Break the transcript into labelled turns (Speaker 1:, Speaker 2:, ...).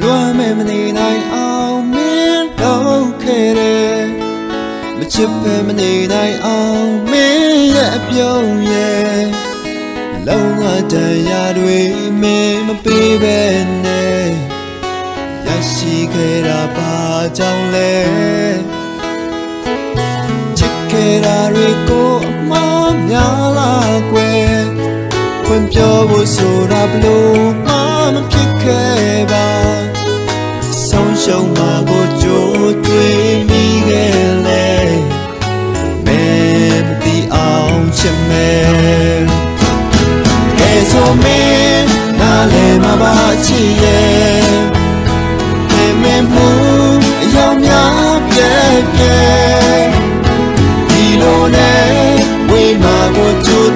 Speaker 1: လွမ်းမဲ့မနေနိုင်အောင်မင်းတော့ခဲ့တယ်မချစ်ပဲမနေနိုင်အောင်မင်းရဲ့အပြုံးရဲ့လုံးဝတန်ရာတွေမင်းမပေးပဲနဲ့ရရှိခဲ့တာဘာကြောင့်လဲချစ်ခဲ့တာတွေကိုအမှားများလားကွယ်ခွင့်ပြောဖို့ဆိုတာဘလို့မှမဖြစ်ခဲ့ပါဆုံးရှုံးမှာကိုကြိုးတွေ့မိခဲ့လေမဲမသိအောင်ချစ်မယ်ကဲဆိုမင်းနားလည်မှာပါချစ်ရဲ့မင်းမှုအယောင်များပြည့်ပြည့်ဒီလိုနဲ့ဝေးမှာကိုကြိုး